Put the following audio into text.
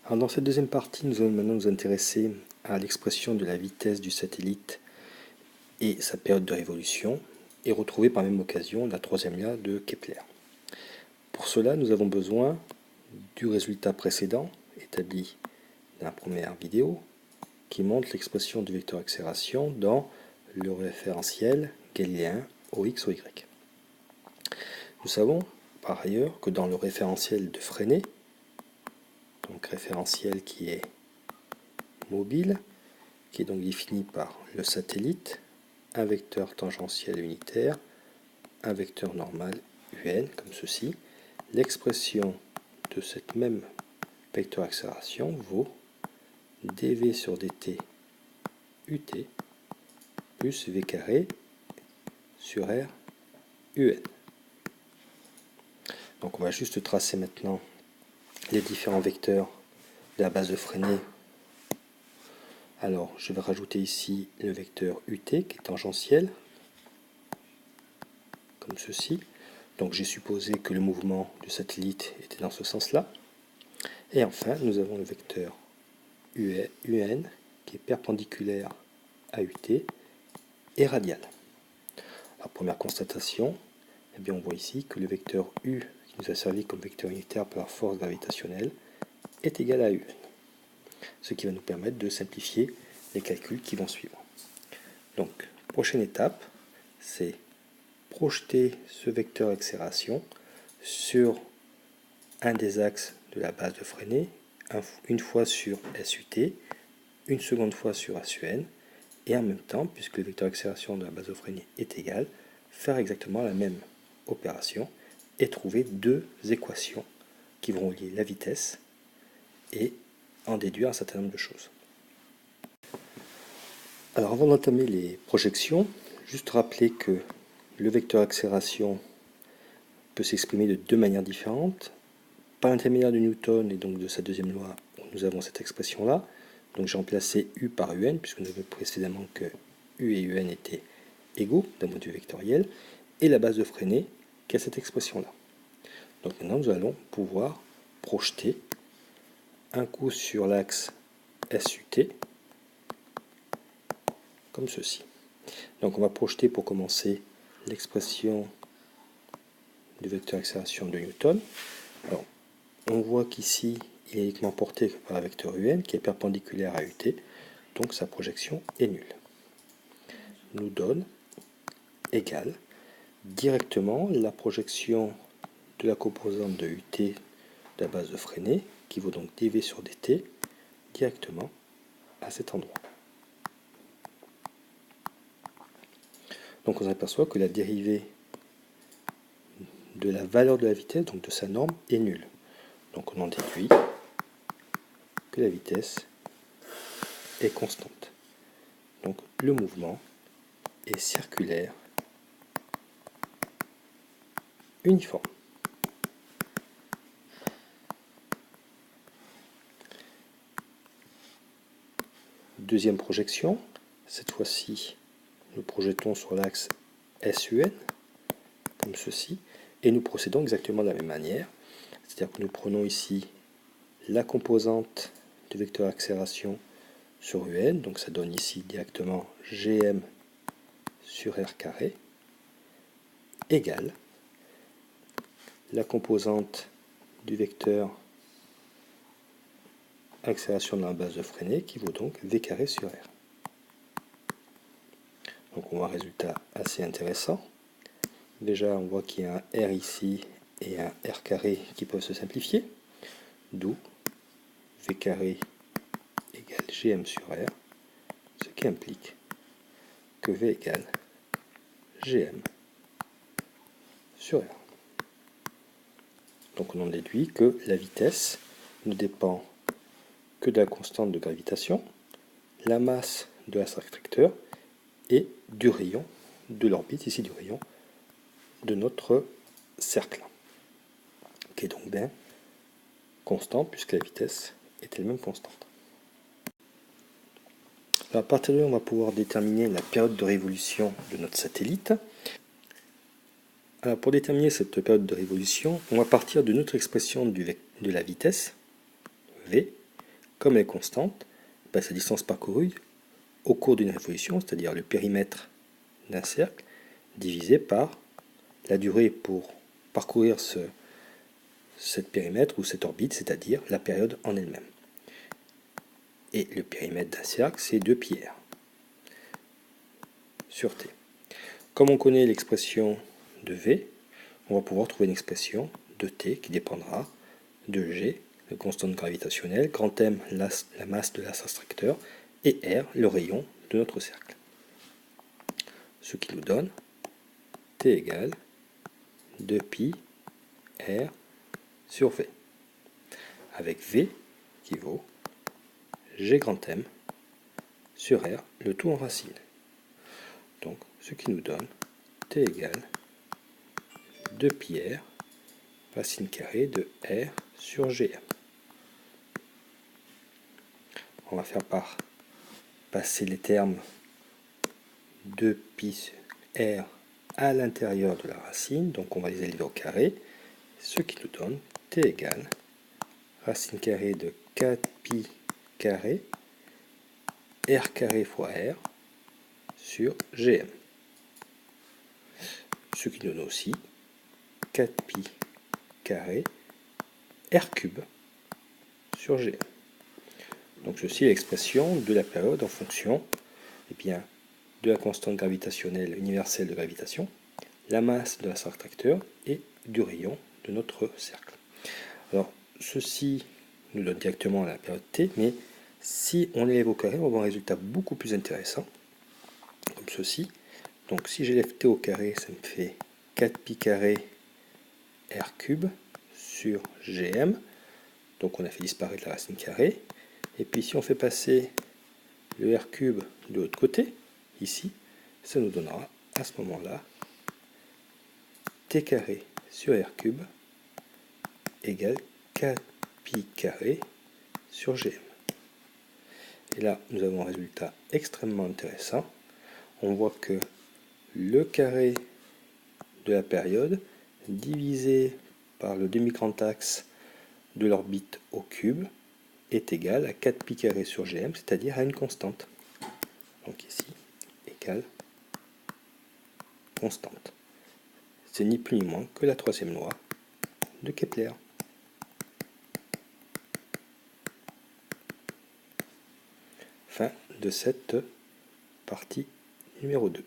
Alors dans cette deuxième partie, nous allons maintenant nous intéresser à l'expression de la vitesse du satellite et sa période de révolution, et retrouver par même occasion la troisième loi de Kepler. Pour cela, nous avons besoin du résultat précédent, établi dans la première vidéo, qui montre l'expression du vecteur accélération dans le référentiel galiléen OX, OY. Nous savons par ailleurs que dans le référentiel de Freinet, donc référentiel qui est mobile, qui est donc défini par le satellite, un vecteur tangentiel unitaire, un vecteur normal UN, comme ceci, l'expression de cette même vecteur accélération vaut dv sur dt ut plus v carré sur r un. Donc on va juste tracer maintenant les différents vecteurs de la base de Freinet. Alors je vais rajouter ici le vecteur ut qui est tangentiel, comme ceci. Donc j'ai supposé que le mouvement du satellite était dans ce sens-là. Et enfin, nous avons le vecteur UN qui est perpendiculaire à UT et radial. La première constatation, eh bien, on voit ici que le vecteur U qui nous a servi comme vecteur unitaire par la force gravitationnelle est égal à UN. Ce qui va nous permettre de simplifier les calculs qui vont suivre. Donc, prochaine étape, c'est projeter ce vecteur accélération sur un des axes de la base de Freinet, une fois sur SUT, une seconde fois sur SUN, et en même temps, puisque le vecteur accélération de la base de Freinet est égal, faire exactement la même opération et trouver deux équations qui vont lier la vitesse et en déduire un certain nombre de choses. Alors avant d'entamer les projections, juste rappeler que le vecteur accélération peut s'exprimer de deux manières différentes. Par l'intermédiaire de Newton et donc de sa deuxième loi, nous avons cette expression-là. Donc j'ai remplacé U par UN, puisque nous avons précédemment que U et UN étaient égaux d'un point de vue vectoriel, et la base de Freinet qui a cette expression-là. Donc maintenant nous allons pouvoir projeter un coup sur l'axe SUT, comme ceci. Donc on va projeter pour commencer l'expression du vecteur accélération de Newton. Alors, on voit qu'ici il est uniquement porté par un vecteur UN qui est perpendiculaire à UT, donc sa projection est nulle. Nous donne égale directement la projection de la composante de UT de la base de Freinet, qui vaut donc dv sur dt, directement à cet endroit. Donc on aperçoit que la dérivée de la valeur de la vitesse, donc de sa norme, est nulle. Donc on en déduit que la vitesse est constante. Donc le mouvement est circulaire uniforme. Deuxième projection, cette fois-ci nous projetons sur l'axe SUN, comme ceci, et nous procédons exactement de la même manière, c'est-à-dire que nous prenons ici la composante du vecteur accélération sur UN, donc ça donne ici directement GM sur R carré, égale la composante du vecteur accélération dans la base de Freinet, qui vaut donc V carré sur R. Donc on voit un résultat assez intéressant. Déjà on voit qu'il y a un R ici et un R carré qui peuvent se simplifier, d'où V carré égale GM sur R, ce qui implique que V égale GM sur R. Donc on en déduit que la vitesse ne dépend que de la constante de gravitation, la masse de l'attracteur et du rayon de l'orbite, ici du rayon de notre cercle, qui est donc bien constante puisque la vitesse est elle-même constante. Alors, à partir de là, on va pouvoir déterminer la période de révolution de notre satellite. Alors, pour déterminer cette période de révolution, on va partir de notre expression de la vitesse, V, comme elle est constante, ben, sa distance parcourue au cours d'une révolution, c'est-à-dire le périmètre d'un cercle, divisé par la durée pour parcourir cette périmètre ou cette orbite, c'est-à-dire la période en elle-même. Et le périmètre d'un cercle, c'est 2πr sur t. Comme on connaît l'expression de V, on va pouvoir trouver une expression de t qui dépendra de G, la constante gravitationnelle, grand M, la masse de l'axe attracteur, et R, le rayon de notre cercle. Ce qui nous donne t égale 2π R sur V, avec V qui vaut G grand M sur R, le tout en racine. Donc, ce qui nous donne t égale 2πr racine carrée de R sur Gm. On va faire passer les termes 2πr à l'intérieur de la racine, donc on va les élever au carré, ce qui nous donne t égale racine carrée de 4π carré R carré fois R sur Gm. Ce qui donne aussi 4π carré R cube sur Gm. Donc ceci est l'expression de la période en fonction de la constante gravitationnelle universelle de gravitation, la masse de l'axe attracteur et du rayon de notre cercle. Alors ceci nous donne directement la période t, mais si on l'élève au carré, on va avoir un résultat beaucoup plus intéressant, comme ceci. Donc si j'élève t au carré, ça me fait 4π carré R cube sur Gm. Donc on a fait disparaître la racine carrée. Et puis si on fait passer le R cube de l'autre côté, ici, ça nous donnera à ce moment-là t carré sur R cube égale 4π carré sur Gm. Et là, nous avons un résultat extrêmement intéressant. On voit que le carré de la période divisé par le demi-grand axe de l'orbite au cube est égal à 4π carré sur Gm, c'est-à-dire à une constante. Donc ici, égale constante. C'est ni plus ni moins que la troisième loi de Kepler. Fin de cette partie numéro 2.